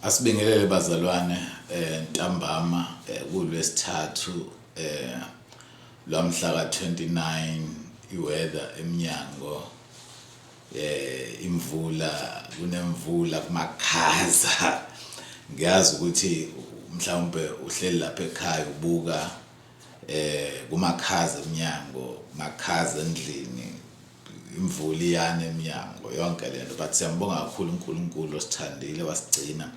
Asibingelele bazalwane ntambama kulwesithathu lwamhla ka-29 iweather eMnyango imvula kunemvula kumakhaza ngiyazi ukuthi mhlawumbe uhleli lapha ekhaya ubuka kumakhaza eMnyango makhaza endlini imvula iyana eMnyango yonke lento but siyambonga kakhulu uNkulunkulu osithandile wasigcina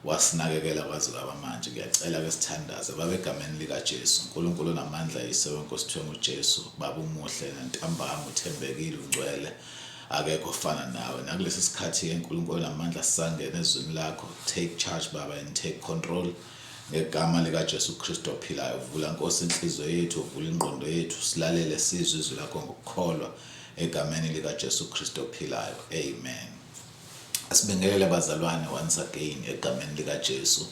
wasinakekela kwaze kwaba manje ngiyacela ke sithandaze baba egameni lika Jesu uNkulunkulu onamandla yisewe Nkosi Thwenga uJesu baba umuhle nentambama uthembekile ungcwele akekho ofana nawe nakulesi sikhathi uNkulunkulu onamandla sisangena ezweni lakho take charge baba and take control ngegama lika Jesu Kristu ophilayo vula Nkosi inhliziyo yethu vula ingqondo yethu silalele sizwe izwi lakho ngokukholwa egameni lika Jesu Kristu ophilayo amen. Asibingelele bazalwane once again egameni lika Jesu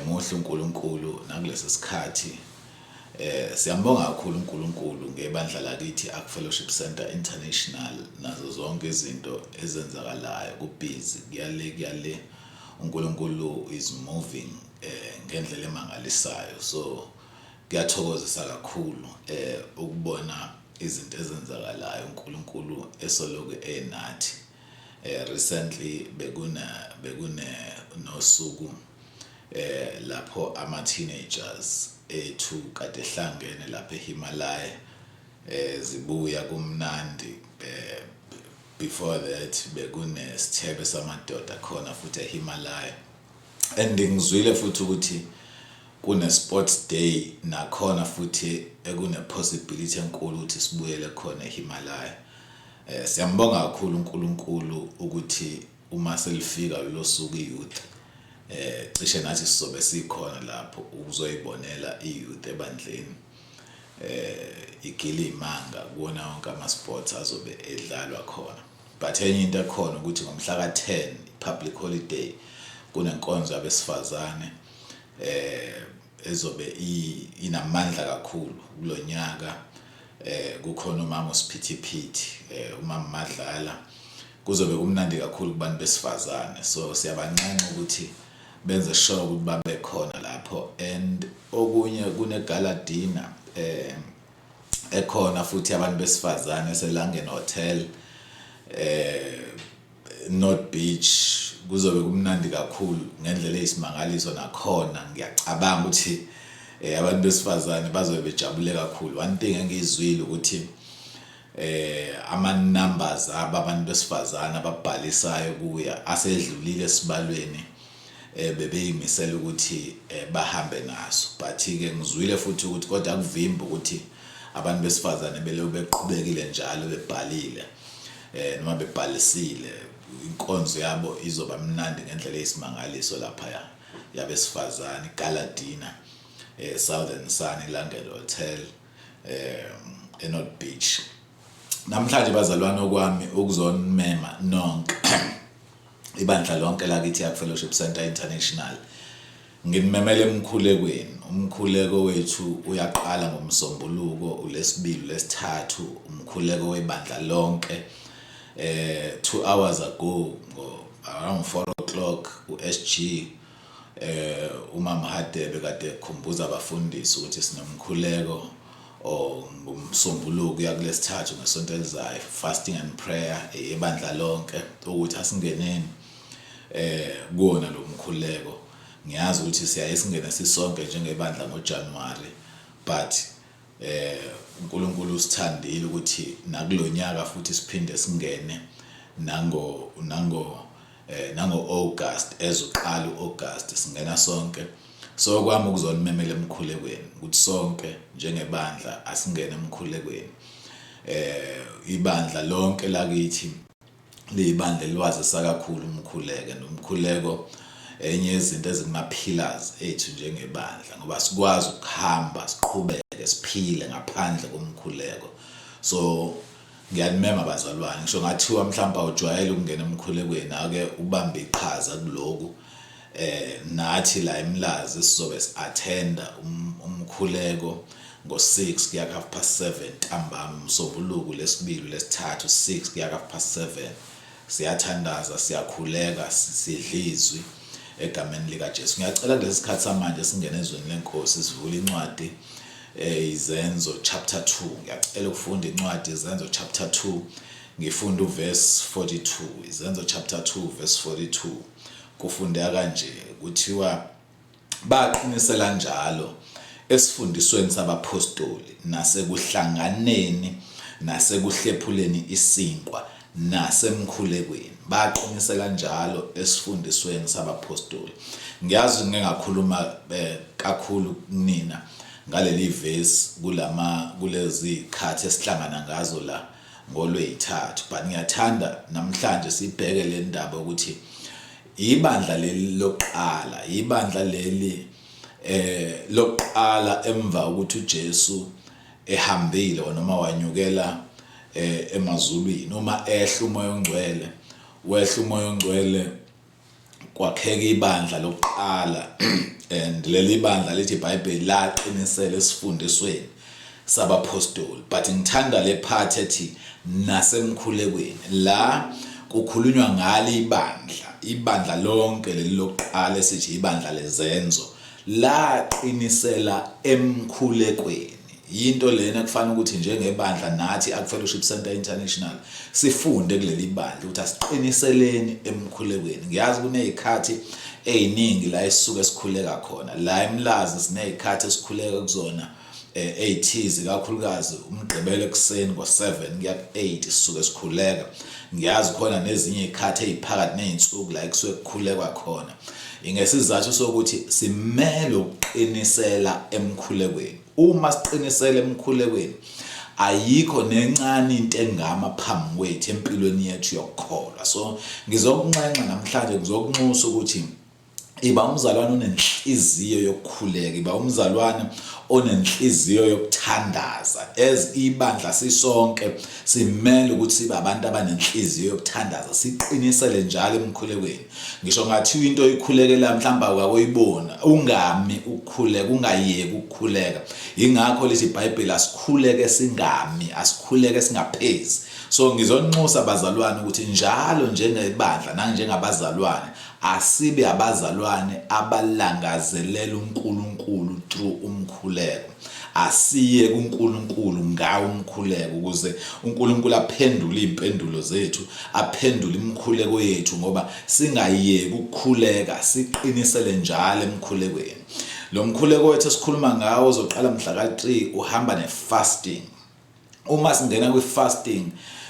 muhle uNkulunkulu nakulesi sikhathi siyambonga kakhulu uNkulunkulu ngebandla lakithi Ark Fellowship Center International nazo zonke izinto ezenzakalayo kubhizi kuyale uNkulunkulu is moving ngendlela emangalisayo so kuyathokozisa kakhulu ukubona izinto ezenzakalayo uNkulunkulu esoloku enathi. Recently bekune nosuku lapho ama teenagers ethu kade hlangene lapha eHimalaya zibuya kumnandi before that bekune sithebe samadoda khona futhi eHimalaya and ngizwile futhi ukuthi kune sports day nakhona futhi ekune possibility enkulu ukuthi sibuyele khona eHimalaya. Siyambonga kakhulu uNkulunkulu ukuthi uma selifika lo suku iyouth cishe nathi sizobe sikhona lapho ukuzoyibonela iyouth ebandleni igili imanga kuona wonke ama sports azobe edlalwa khona but enye into ekhona ukuthi ngomhla ka-10 public holiday kunenkonzo yabesifazane ezobe inamandla kakhulu kulonyaka kukhona umama uSiphithiphithi umama Madlala kuzobe kumnandi kakhulu kubantu besifazane so siyabancenga ukuthi benze sure ukuthi babe khona lapho and okunye kune gala dinner ekhona futhi abantu besifazane eSelangeni Hotel North Beach kuzobe kumnandi kakhulu ngendlela eyisimangaliso nakhona ngiyacabanga ukuthi abantu besifazane bazobe bejabule kakhulu. One thing engizwile ukuthi ama numbers abantu besifazane ababhalisayo kuya asedlulile esibalweni bebeyimisela ukuthi bahambe naso but ke ngizwile futhi ukuthi kodwa kuvimba ukuthi abantu besifazane bele beqhubekile njalo bebhalile noma bebhalisile inkonzo yabo izoba mnandi ngendlela eyisimangaliso lapha yabesifazane gala dinner Southern Sun Elangeni Hotel eNorth Beach. Namhlanje bazalwane okwami ukuzonmema nonke ibandla lonke lakithi Ark Fellowship Center International nginimemele emkhulekweni umkhuleko wethu uyaqala ngomsombuluko uLesibili uLesithathu umkhuleko webandla lonke 2 hours ago around 4 o'clock uSG umama Hadebe kade ekhumbuza abafundisi ukuthi sinomkhuleko ngomsombuluko yakulesithathu ngesonto elizayo fasting and prayer ebandla lonke ukuthi asingeneni kuona lo mkhuleko ngiyazi ukuthi siyaye singene sisonke njengebandla ngoJanuary but uNkulunkulu usithandile ukuthi nakulonyaka futhi siphinde singene nango August ezoqala uAugust singena sonke so kwami ukuzonimemela emkhulekweni ukuthi sonke njengebandla asingene emkhulekweni ibandla lonke lakithi libandla elwazisa kakhulu umkhuleko nomkhuleko enye izinto ezikuma pillars ethu njengebandla ngoba sikwazi ukuhamba siqhubeke siphile ngaphandle komkhuleko so ngiyanimema bazalwane ngisho ngathiwa mhlawumbe awujwayele ukungena emkhulekweni ake ubambe iqhaza kuloku nathi la eMlazi sizobe siattenda umkhuleko ngo6 kuya 7:30 ntambama umsombuluko lesibili lesithathu 6 kuya 7:30 siyathandaza siyakhuleka sidlizwi egameni lika Jesu. Ngiyacela kulesi sikhathi samanje singene ezweni lenkosi sivule incwadi Izenzo chapter 2. Ngiyacela ukufunda incwadi Izenzo chapter 2 ngifunda uverse 42. Izenzo chapter 2 verse 42 kufundeka kanje, kuthiwa baqinisela njalo esifundisweni sabapostoli nasekuhlanganeni nasekuhlephuleni isinkwa nasemkhulekweni. Baqinisela njalo esifundisweni sabapostoli. Ngiyazi ngingakhuluma kakhulu kunina ngaleli verse kulezi khathi esihlangana ngazo la ngoLweyithathu, but ngiyathanda namhlanje sibheke le ndaba ukuthi ibandla leli lokuqala, ibandla leli lokuqala emva ukuthi uJesu ehambile noma wanyukela emazulwini, uma ehla umoya ongcwele kwakheka ibandla lokuqala and leli bandla lithi iBhayibheli laqinisela esifundisweni sabapostoli. But ngithanda le part ethi nasemkhulekweni, la kukhulunywa ngale ibandla lonke leli lokuqala esithi ibandla lezenzo laqinisela emkhulekweni. Yinto lena kufanele ukuthi njengebandla nathi akuFellowship Center International sifunde kuleli bandla ukuthi asiqiniseleni emkhulekweni. Ngiyazi kunezikhathi eziningi la esisuke sikhuleka khona, la eMlazi sinezikhathi esikhuleka kuzona ey'thize, kakhulukazi umgqibelo ekuseni ngo-7 kuya ku-8 sisuke sikhuleka. Ngiyazi khona nezinye izikhathi eziphakathi nezinsuku la kusuke kukhulekwa khona. Ingesizathu sokuthi simele ukuqinisela emkhulekweni. Uma siqinisela emkhulekweni, ayikho nencane into engama phambi kwethu empilweni yethu yokukholwa. So ngizokunxenxa namhlanje, ngizokunxusa ukuthi iba umzalwane onenhliziyo yokukhuleka, iba umzalwane onenhliziyo yokuthandaza. As ibandla sisonke simele ukuthi sibe abantu abanenhliziyo yokuthandaza, siqinisele njalo emkhulekweni. Ngisho ngathi into oyikhulekela mhlawumbe akuyibona, ungami ukukhuleka, ungayeki ukukhuleka. Ingakho lithi iBhayibheli asikhuleke singami, asikhuleke singaphezi. So ngizonxusa abazalwane ukuthi njalo njengebandla nanjengabazalwane asibe abazalwane abalangazelela uNkulunkulu through umkhuleko. Asiye kuNkulunkulu ngawo umkhuleko ukuze uNkulunkulu aphendule impendulo zethu, aphendule imkhuleko yethu, ngoba singayeki ukukhuleka, siqinisele njalo emkhulekweni. Lo mkhuleko wethu esikhuluma ngawo uzoqala mhla ka-3 uhamba ne-fasting. Uma singena kwi-fasting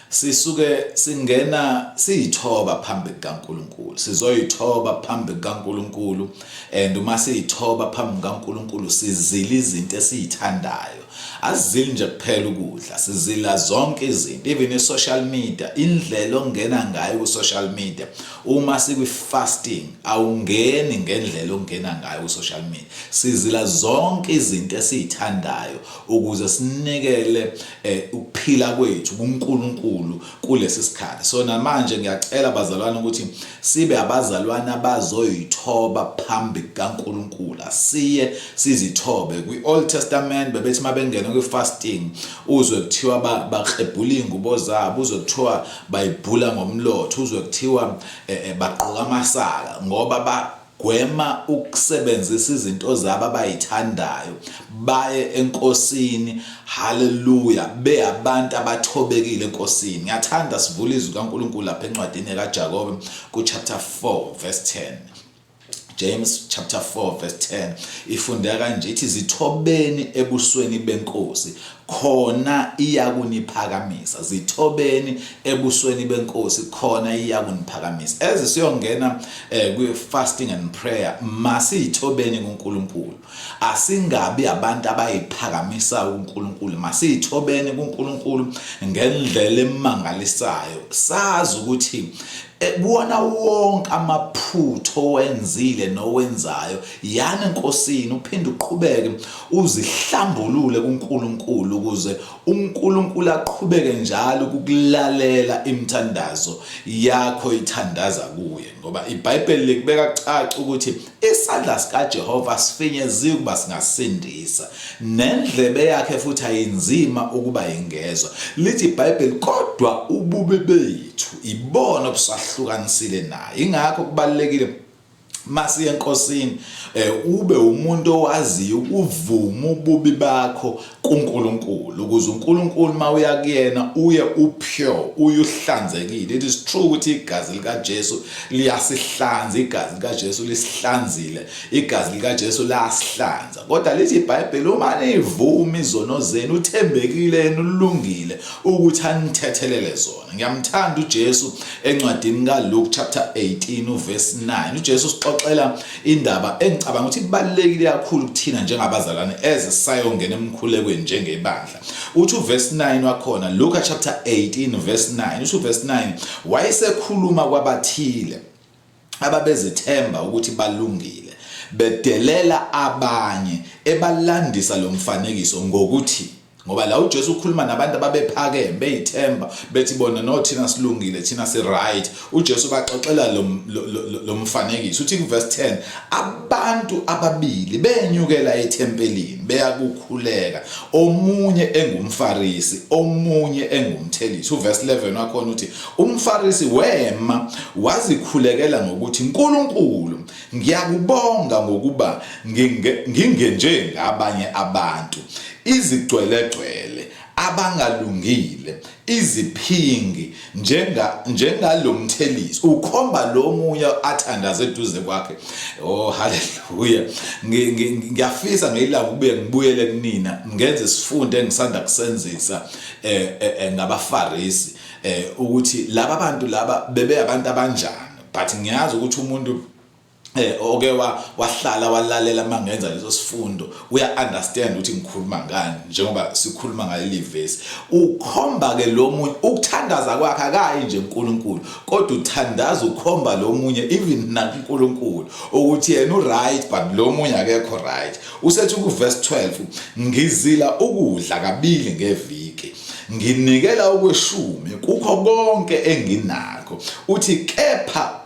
sisuke singena siyithoba phambi kaNkulunkulu, sizoyithoba phambi kaNkulunkulu, and uma siyithoba phambi kaNkulunkulu sizila izinto esizithandayo. Asizili nje kuphela ukudla, sizila zonke izinto, even social media, indlela ongena ngayo ku-social media. Uma sikwi-fasting awungeni ngendlela ongena ngayo ku-social media. Sizila zonke izinto esizithandayo ukuze sinikele ukuphila kwethu kuNkulunkulu kulesi sikhathi. So namanje ngiyacela abazalwane ukuthi sibe abazalwane abazoyithoba phambi kaNkulunkulu. Siye sizithobe. Kwi-Old Testament bebethi mabengena kwi-fasting uzwe kuthiwa baqebhula ingubo zabo, uzwe kuthiwa bayibhula ngomlotho, uzwe kuthiwa bagqoka amasaka, ngoba bagwema ukusebenzisa izinto zabo abayithandayo, baye enkosini. Hallelujah, be abantu abathobekile enkosini. Ngiyathanda sivule izwi kaNkulunkulu lapha encwadini kaJakobe ku chapter 4 verse 10. James chapter 4 verse 10 ifundeka kanje, ithi zithobeni ebusweni benkosi khona iyakuniphakamisa. Zithobeni ebusweni benkosi khona iyakuniphakamisa. Eze siyongena kwi-fasting and prayer, masiyithobeni kuNkulunkulu. Asingabi abantu abayiphakamisa uNkulunkulu, masiyithobeni kuNkulunkulu ngendlela emangalisayo. Sazi ukuthi buona wonke amaphutho owenzile nowenzayo yana enkosini, uphinde uqhubeke uzihlambulule kuNkulunkulu ukuze uNkulunkulu aqhubeke njalo ukukulalela imithandazo yakho ithandaza kuye. Ngoba iBhayibheli likubeka caca ukuthi isandla sikaJehova sifinyezile ukuba singasindisa, nendlebe yakhe futhi ayinzima ukuba ingezwa. Lithi iBhayibheli kodwa ububi bethu ibona obusahlukanisile naye. Ingakho kubalekile masiye enkosini ube umuntu owaziyo ukuvuma ububi bakho kuNkulunkulu ukuze uNkulunkulu mawuya kuyena uye upure uyuhlanzekile. It is true ukuthi igazi lika Jesu liyasihlanza, igazi lika Jesu lisihlanzile, igazi lika Jesu layasihlanza, kodwa lithi iBhayibheli uma nivuma izono zenu uthembekile yena ulungile ukuthi anithethelele zona. Ngiyamthanda uJesu encwadini kaLuke chapter 18 verse 9. uJesu sixoxela indaba engicabanga ukuthi ibalekile kakhulu kuthina njengabazalwane ezisayongena emkhulekweni njengebandla. Uthi uverse 9 wakhona Luke chapter 18 verse 9. Uthi uverse 9 wayesekhuluma kwabathile ababezithemba ukuthi balungile bedelela abanye ebalandisa lo mfanekiso ngokuthi, ngoba la uJesu ukhuluma nabantu ababephakeme beyithemba bethi bona no thina silungile thina si right. uJesu baxoxela lo mfanekiso uthi verse 10 abantu ababili benyukela ethempelini beya kukhuleka, omunye engumfarisi omunye engumthelisi. Uverse 11 wakhona uthi umfarisi wema wazikhulekela ngokuthi, Nkulunkulu ngiyakubonga ngokuba ngingenje ngabanye abantu, izigcwelegcwele abangalungile, iziphingi njengalo mthelisi. Ukhomba lo moya athandaze eduze kwakhe. Oh haleluya. Ngiyafisa ngeyilanga kube ngibuyele kunina ngenze isifundo engisanda kusenzisa ngabafarisi ukuthi laba bantu laba bebe abantu abanjani, but ngiyazi ukuthi umuntu oke wahlala walalela mangenza leso sifundo uya understand ukuthi ngikhuluma ngani njengoba sikhuluma ngaleli verse. Ukhomba ke lo munye ukuthandaza kwakhe akayi nje uNkulunkulu, kodwa uthandaza ukhomba lo munye even na uNkulunkulu ukuthi yena uright but lo munye akekho right. Usethi ku verse 12 ngizila ukudla kabili ngeviki, nginikela okweshumi kukho konke enginakho. Uthi kepha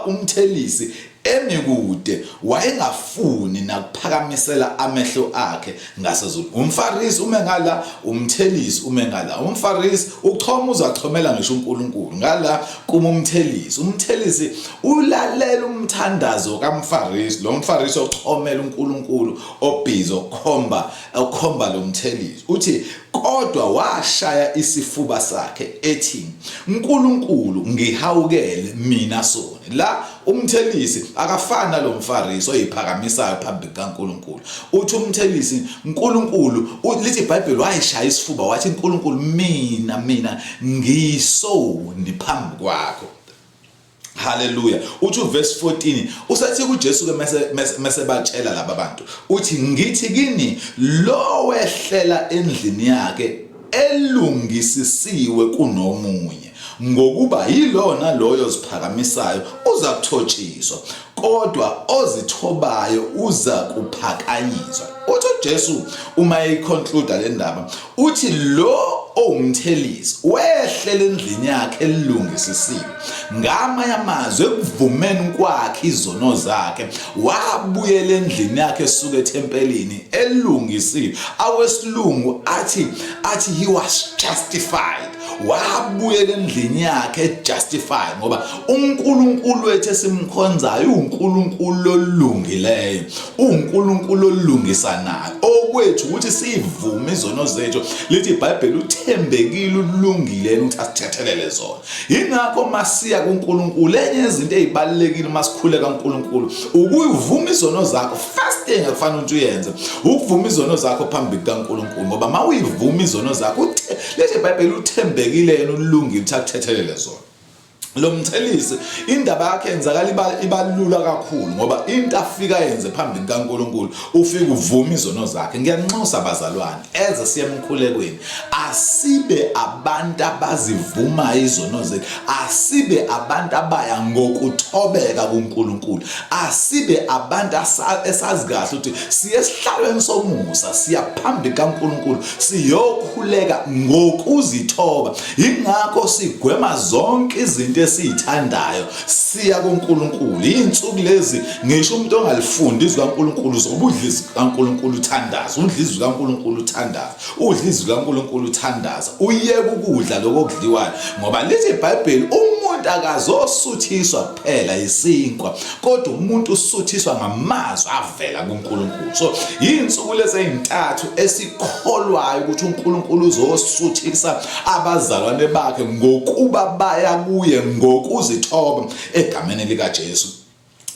umthelisi emikude wayengafuni nakuphakamisela amehlo akhe ngasezulu. Umfarisi ume ngala, umthelisi ume ngala. Umfarisi uchoma uzachomela ngisho uNkulunkulu ngala kumumthelisi. Umthelisi ulalela umthandazo kaMfarisi, lo mfarisi ochomela uNkulunkulu obhizi okhomba lo mthelisi. Uthi kodwa washaya isifuba sakhe ethi, Nkulunkulu ngihawukele mina sona. La umthelisi akafana lo mfarisi oyiphakamisayo phambi kaNkulunkulu. Uthi umthelisi uNkulunkulu lithi iBhayibheli wayishaya isifuba wathi, Nkulunkulu mina ngisoni phambi kwakho. Hallelujah. Uthi verse 14 usethi kuJesu ke mase batshela laba bantu uthi, ngithi kini lo wehlela endlini yakhe elungisisiwe kunomunye, ngokuba yilona loyo ziphakamisayo uza kuthotshiswa, kodwa ozithobayo uza kuphakanyiswa. Uthi uJesu uma econclude le ndaba uthi lo owumthelisi wehlela endlini yakhe elungisisiwe, ngamanye amazwi ekuvumeni kwakhe izono zakhe wabuyela endlini yakhe esuka ethempelini elungisiwe. Awesilungu athi he was justified. Wabuyela endlini yakhe justified ngoba uNkulunkulu wethu esimkhonzayo uNkulunkulu olungileyo, uNkulunkulu olungisanayo. Okwethu ukuthi sivume izono zethu, lithi iBhayibheli uthembekile ulungile ukuthi asithethelele zona. Ingakho masiya kuNkulunkulu enye izinto ezibalekile masikhule kaNkulunkulu ukuvuma izono zakho. First thing akufanele ukuthi uyenze ukuvuma izono zakho phambi kaNkulunkulu, ngoba mawuyivuma izono zakho lithi iBhayibheli uthembekile yena ulungile ukuthi akuthethelele zona. Lo mthelisi indaba yakhe yenzakala ibalula kakhulu ngoba into afika yenze phambi kaNkulunkulu ufika uvuma izono zakhe. Ngiyanxusa abazalwane eze siye emkhulekweni asibe abantu abazivuma izono zethu, asibe abantu abaya ngokuthobeka kuNkulunkulu, asibe abantu esazi kahle ukuthi siye esihlalweni somusa siya phambi kaNkulunkulu siyokhuleka ngokuzithoba. Ingakho sigwema zonke izinto esithandayo siya kuNkulunkulu. Insuku lezi ngisho umuntu ongalifundi izwi kaNkulunkulu zobudlizwi kaNkulunkulu uthandaza, udlizwi kaNkulunkulu uthandaza, udlizwi kaNkulunkulu ukuthandaza uyeke ukudla lokudliwayo ngoba lithi iBhayibheli umuntu akazosuthiswa kuphela isinkwa kodwa umuntu usuthiswa ngamazwi avela kuNkulunkulu. So insuku lezi ezintathu esikholwayo ukuthi uNkulunkulu uzosuthisa abazalwane bakhe ngokuba baya kuye ngokuzithoba egameni lika Jesu.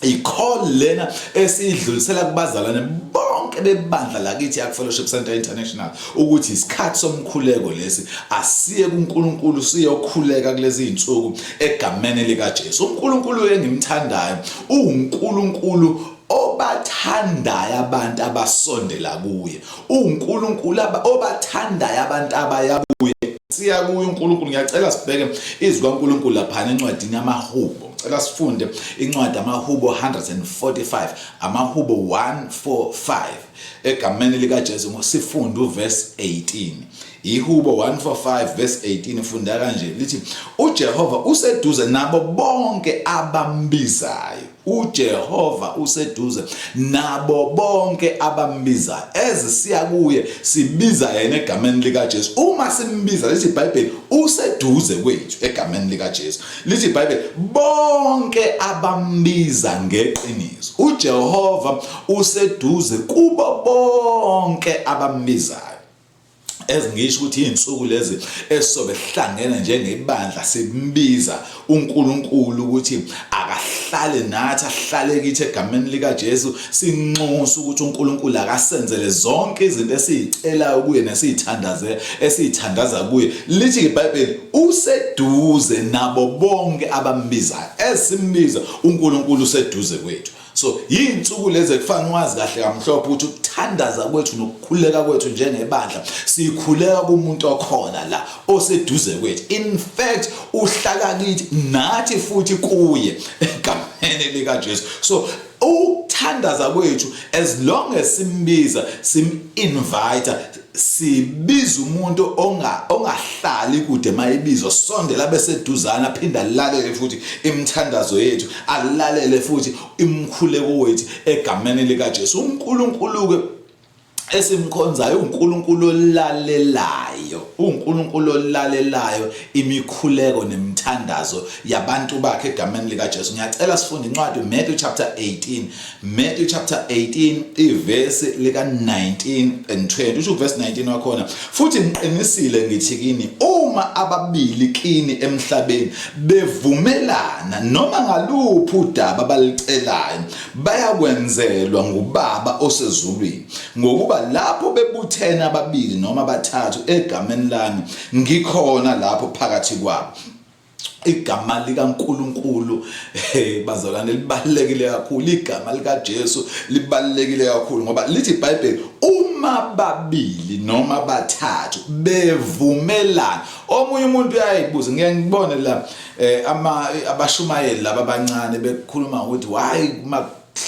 I-call lena esidlulisela kubazalwane bonke bebandla lakithi yakuFellowship Center International ukuthi isikhathi somkhuleko lesi asiye kuNkulunkulu siyokhuleka kulezi insuku egameni lika Jesu. uNkulunkulu engimthandayo uNkulunkulu obathandayo abantu abasondela kuye. uNkulunkulu obathandayo abantu abaya kuye. Siya kuye uNkulunkulu. Ngiyacela sibheke izwi kaNkulunkulu lapha encwadini yamaHubo. Cela sifunde incwadi amaHubo 145, amaHubo 145 egameni lika Jesu. Sifunde uverse 18. iHubo 145 verse 18 ifunda kanje lithi uJehova useduze nabo bonke abambizayo. uJehova useduze nabo bonke abambizayo. Siya kuye sibiza yena egameni lika Jesu. Uma simbiza lithi iBhayibheli useduze kwethu egameni lika Jesu. Lithi iBhayibheli bonke abambiza ngeqiniso. uJehova useduze kubo bonke abambizayo. Ngisho ukuthi insuku lezi esobe hlangene njengebandla simbiza uNkulunkulu ukuthi akahlale nathi, ahlale kithi egameni lika Jesu. Sinxusa ukuthi uNkulunkulu akasenzele zonke izinto esizicelayo kuye nesizithandaza kuye. Lithi iBhayibheli useduze nabo bonke abambizayo. Simbiza uNkulunkulu useduze kwethu. So insuku lezi kufanele wazi kahle kamhlophe ukuthi ukuthandaza kwethu nokukhuleka kwethu njengebandla sikhuleka kumuntu okhona la oseduze kwethu. In fact uhlala kithi nathi futhi kuye egameni lika Jesu. So ukuthandaza kwethu as long as simbiza sim-invite sibiza umuntu ongahlali kude mayibizwa sondela beseduzana aphinda alalele futhi imthandazo yethu alalele futhi imkhuleko wethu egameni lika Jesu. uNkulunkulu ke esimkhonzayo uNkulunkulu olalelayo. uNkulunkulu olalelayo imikhuleko nemthandazo yabantu bakhe egameni lika Jesu. Ngiyacela sifunde incwadi Matthew chapter 18. Matthew chapter 18 iverse lika 19 and 20. Usho verse 19 wakhona. Futhi ngiqinisile ngithi kini uma ababili kini emhlabeni bevumelana noma ngaluphi udaba abalicelayo bayakwenzelwa nguBaba osezulwini. Ngokuba lapho bebuthena ababili noma bathathu egameni lami ngikhona lapho phakathi kwabo. Igama likaNkulunkulu bazalwane libalekile kakhulu. Igama lika Jesu libalekile kakhulu ngoba lithi iBhayibheli uma babili noma bathathu bevumelana. Omunye umuntu uyayibuza, ngeke ngibone la abashumayeli laba abancane bekhuluma ukuthi why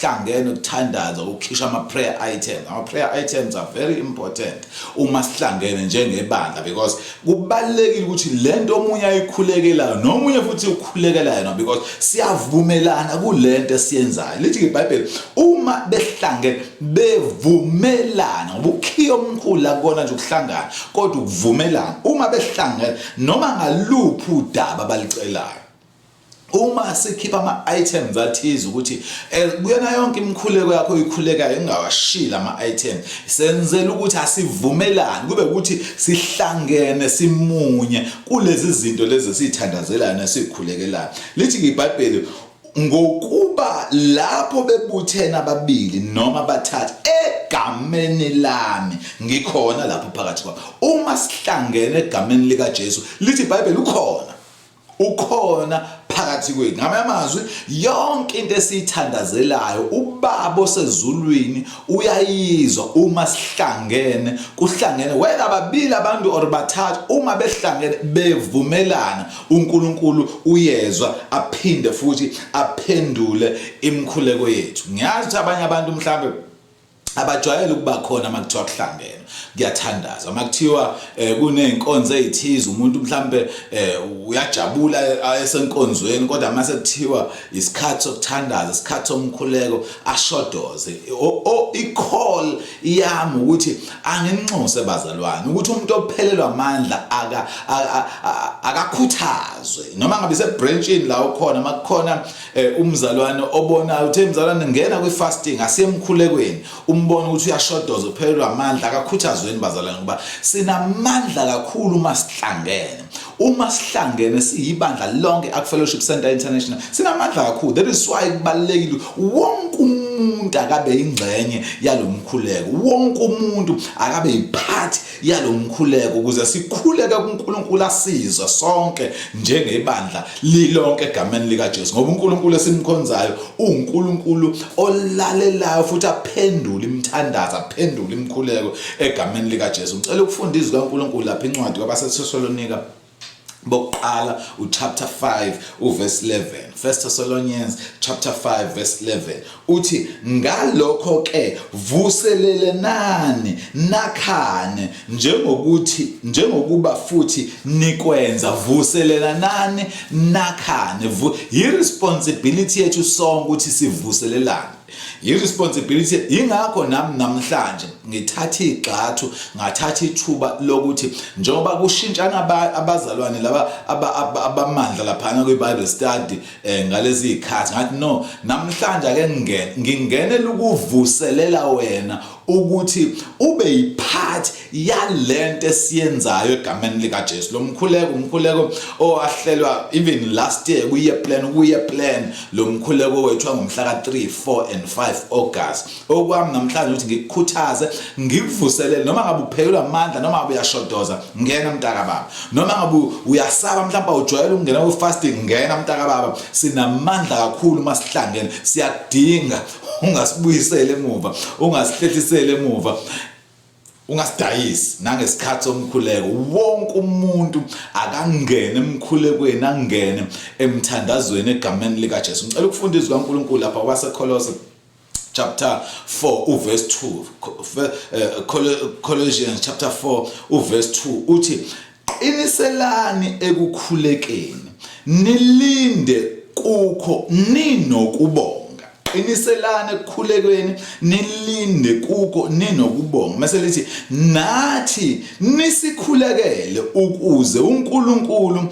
hlangene ukuthandaza ukukhishwa ama-prayer items. Ama-prayer items are very important uma sihlangene njengebandla because kubalekile ukuthi lento omunye ayikhulekelayo nomunye futhi ukhulekela yena because siyavumelana kulento esiyenzayo. Lithi iBhayibheli uma behlangene bevumelana ngoba ukhiya omkhulu akona nje ukuhlangana kodwa ukuvumelana. Uma behlangene noma ngaluphi udaba abalicelayo. Uma sikhipha ama-items athize ukuthi kuyona yonke imkhuleko yakho oyikhulekayo ingawashila ama-items senzela ukuthi asivumelane kube ukuthi sihlangene simunye kulezi zinto lezi sithandazelayo nesikhulekelayo. Lithi iBhayibheli ngokuba lapho bebuthena ababili noma bathathu egameni lami ngikhona lapho phakathi kwabo. Uma sihlangene egameni lika Jesu lithi iBhayibheli ukhona phakathi kwethu. Ngamanye amazwi yonke into esithandazelayo uBaba osezulwini uyayizwa uma sihlangene. Kuhlangene wena babili abantu or bathathu uma behlangene bevumelana uNkulunkulu uyezwa aphinde futhi aphendule imkhuleko yethu. Ngiyazi ukuthi abanye abantu mhlambe abajwayele ukuba khona makuthiwa kuhlangene kuyathandaza makuthiwa kuneyinkonzo ezithize umuntu mhlambe uyajabula esenkonzweni kodwa mase kuthiwa isikhathi sokuthandaza isikhathi somkhuleko ashodoze icall yami ukuthi anginxuse bazalwane ukuthi umuntu ophelelwa amandla akakhuthazwe noma ngabe sebranchini la ukhona makukhona umzalwane obonayo uthi mzalwane ngena kwi-fasting asemkhulekweni umbona ukuthi uyashodoza uphelelwa amandla akakhuthazweni bazalwane ngoba sinamandla kakhulu uma sihlangene siyibandla lonke Fellowship Center International sinamandla kakhulu. That is why kubalekile wonke umuntu akabe ingxenye yalomkhuleko wonke umuntu akabe iphathi yalomkhuleko ukuze sikhuleke kuNkulunkulu asizwe sonke njengebandla lilonke egameni lika Jesu ngoba uNkulunkulu esimkhonzayo uNkulunkulu olalelayo futhi aphendula imthandazo aphendula imkhuleko egameni lika Jesu. Ngicela ukufunda izwi kaNkulunkulu lapha incwadi kwabaseThessalonika bokuqala chapter 5 verse 11. 1 Thessalonians chapter 5 verse 11 uthi ngalokho ke vuselelelani nakhane njengokuba futhi nikwenza vuselelelani nakhane irresponsibility yethu sonke ukuthi sivuselelane irresponsibility ingakho nami namhlanje ngithatha igxathu ngathatha ithuba lokuthi njengoba kushintshana abazalwane laba abamandla lapha kwiBible study ngalezi izikhathi ngathi no namhlanje ake ngingene ukuvuselela wena ukuthi ube iphathi yalento esiyenzayo egameni lika Jesu. Lo umkhuleko owahlelwa even last year kuye plan lo mkhuleko wethu ngomhla ka 3, 4 and 5 August. Okwami namhlanje ukuthi ngikukhuthaze ngikuvuselele noma ngabe uphelelwa amandla noma ngabe uyashodoza ngena mntaka baba noma ngabe uyasaba mhlawumbe ujwayele ukungena ku fasting ngena mntaka baba sinamandla kakhulu masihlangene siyadinga ungasibuyisele emuva ungasihlethisele emuva ungasidayisi nangesikhathi somkhuleko wonke umuntu akangene emkhulekweni angene emthandazweni egameni lika Jesu. Ngicela ukufunda izwi kaNkulunkulu lapha kwaseColossians chapter 4 verse 2 Colossians chapter 4 verse 2 uthi iniselani ekukhulekeni nilinde kukho ninokubonga. Qiniselane ekukhulekweni nilinde kuko ninokubonga. Mase lithi nathi nisikhulekele ukuze uNkulunkulu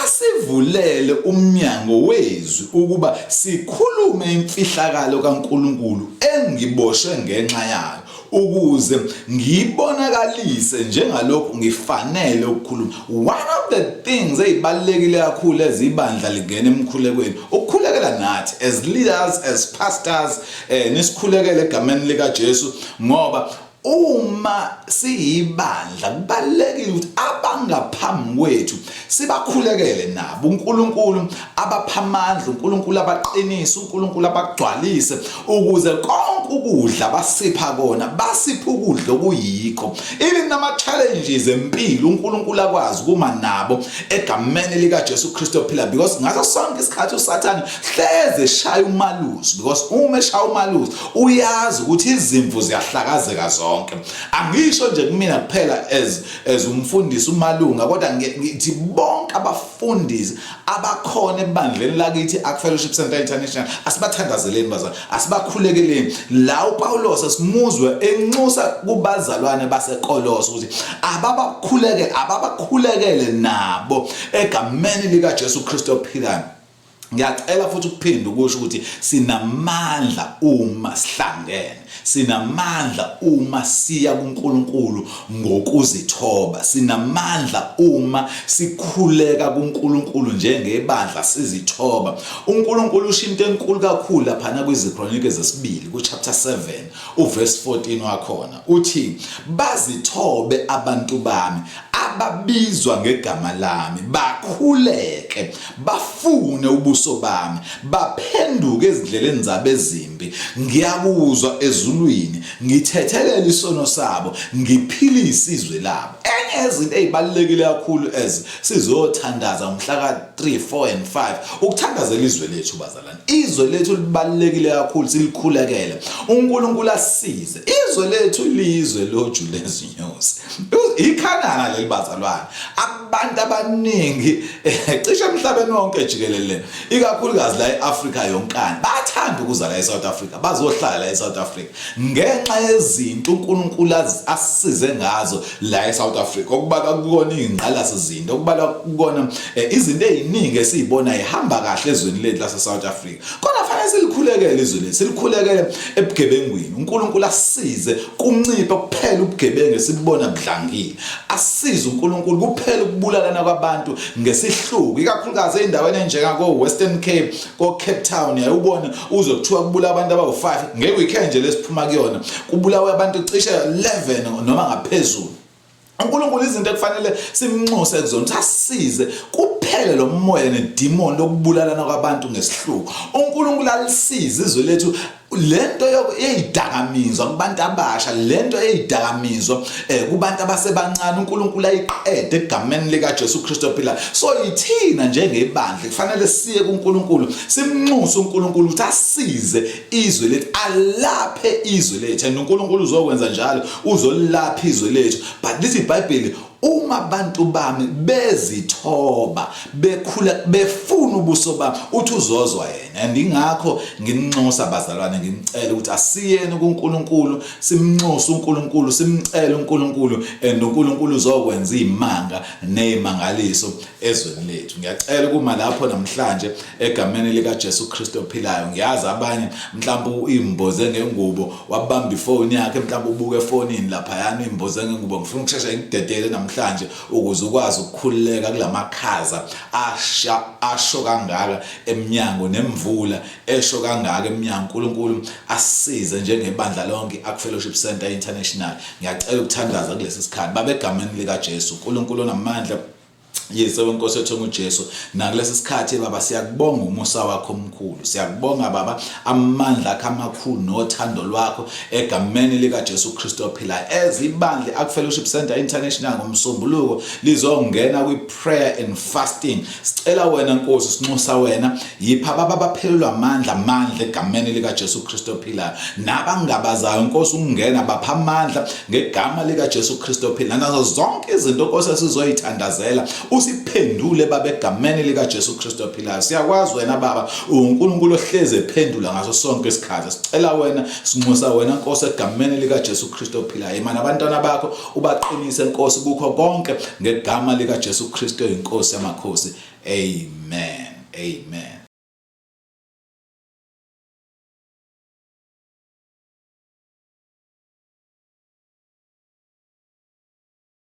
asivulele umnyango wezwi ukuba sikhulume imfihlakalo kaNkulunkulu engiboshwe ngenxa yayo ukuze ngibonakalise njengalokho ngifanele ukukhuluma. One of the things ezibalekile kakhulu ezibandla lingene emkhulekweni ukukhulekela nathi as leaders as pastors nisikhulekele egameni lika Jesu ngoba uma siyibandla kubalekile ukuthi abangaphambi kwethu sibakhulekele nabo uNkulunkulu abaphamandla uNkulunkulu abaqinisa uNkulunkulu abagcwalise ukuze konke ukudla basipha kona basipha ukudla okuyikho even nama challenges empilo uNkulunkulu akwazi kuma nabo egameni lika Jesu Kristu phila because ngaso sonke isikhathi uSathane hleze eshaya umalusi because uma eshaya umalusi uyazi ukuthi izimvu ziyahlakazeka zonke. Angisho nje kumina kuphela as umfundisi umalunga kodwa ngithi bonke abafundisi abakhona ebandleni lakithi Fellowship Center International asibathandazeleni bazalwane asibakhulekeleni la uPaulos esimuzwe enxusa kubazalwane baseKolosi ukuthi ababakhulekele nabo egameni lika Jesu Kristu ophilayo. Ngiyacela futhi ukuphinda ukusho ukuthi sinamandla uma sihlangene sinamandla uma siya kuNkulunkulu ngokuzithoba sinamandla uma sikhuleka kuNkulunkulu njengebandla sizithoba. uNkulunkulu ushinto enkulu kakhulu lapha na kwiZikronike zesibili ku chapter 7 verse 14 wakhona uthi bazithobe abantu bami ababizwa ngegama lami bakhuleke bafune ubuso bami baphenduke ezindleleni zabo ezimbi ngiyakuzwa ezulwini ngithethelela isono sabo ngiphilise izwe labo. Enye izinto ezibalekile kakhulu sizothandaza umhla ka3, 4 and 5 ukuthandazela izwe lethu bazalwane. Izwe lethu libalekile kakhulu silikhulekele. uNkulunkulu asize. Izwe lethu lizwe loju lezinyosi. Ikhanana leli bazalwane. Abantu abaningi cishe emhlabeni wonke jikelele ikakhulukazi la eAfrika yonkana bathanda ukuza la eSouth Africa bazohlala la eSouth Africa ngenxa yezinto uNkulunkulu asisize ngazo la eSouth Africa okubala kukona ingqalasizinto okubala kukona izinto eziningi esizibona ihamba kahle ezweni lethu la eSouth Africa. Kodwa fanele silikhulekele izwe lethu silikhulekele ebugebengwini. uNkulunkulu asisize kunciphe kuphela ubugebengu sibona budlangile. Asisize uNkulunkulu kuphela ukubulalana kwabantu ngesihluku ikakhulukazi endaweni enjengako Western Cape ko Cape Town uyabona uzokuthiwa kubula abantu abawu5 ngeweekend nje lesiphuma kuyona kubulawa abantu cishe 11 noma ngaphezulu. uNkulunkulu izinto ekufanele simnxuse kuzona ukuthi asisize kuphele lo moya nedemon lokubulalana kwabantu ngesihluku. uNkulunkulu alisize izwe lethu lento eyidakamizwa kubantu abasha lento eyidakamizwa kubantu abasebancane uNkulunkulu ayiqede egameni lika Jesu Kristu phila. So yithina njengebandla kufanele siye kuNkulunkulu simnxuse uNkulunkulu ukuthi asize izwe lethu alaphe izwe lethu and uNkulunkulu uzokwenza njalo uzolapha izwe lethu. But lithi iBhayibheli uma abantu bami bezithoba bekhula befuna ubuso bami uthi uzozwa yena. And ingakho nginxusa bazalwane ngimcela ukuthi asiyeni kuNkulunkulu simnxuse uNkulunkulu simcele uNkulunkulu and uNkulunkulu uzokwenza izimanga nezimangaliso ezweni lethu. Ngiyacela kuma lapho namhlanje egameni lika Jesu Kristu ophilayo. Ngiyazi abanye mhlawumbe imboze ngengubo wabamba ifoni yakhe mhlawumbe ubuke efonini lapha yana imboze ngengubo ngifuna ukushesha ngidedele namhlanje ukuze ukwazi ukukhululeka kulamakhaza asho kangaka eminyango nemvula esho kangaka eminyango. uNkulunkulu asize njengebandla lonke akuFellowship Center International. Ngiyacela ukuthandaza kulesi sikhathi babe egameni lika Jesu. uNkulunkulu onamandla Yese wenkosi yethu uJesu nakulesi sikhathi baba siyakubonga umusa wakho omkhulu. Siyakubonga baba amandla akho amakhulu nothando lwakho egameni lika Jesu Kristu ophilayo. Ezibandle akuFellowship Center International ngomsombuluko lizongena kwi-prayer and fasting. Sicela wena Nkosi sinxusa wena yipha baba baphelelwa amandla egameni lika Jesu Kristu ophilayo. Nabangabazayo Nkosi ungena bapha amandla ngegama lika Jesu Kristu ophilayo. Nazo zonke izinto Nkosi esizoyithandazela usiphendule baba egameni lika Jesu Kristu ophilayo. Siyakwazi wena baba uNkulunkulu ohleze ephendula ngaso sonke isikhathi. Sicela wena sinxusa wena Nkosi egameni lika Jesu Kristu ophilayo. Imana abantwana bakho ubaqinise Nkosi kukho konke ngegama lika Jesu Kristu inkosi yamakhosi. Amen. Amen.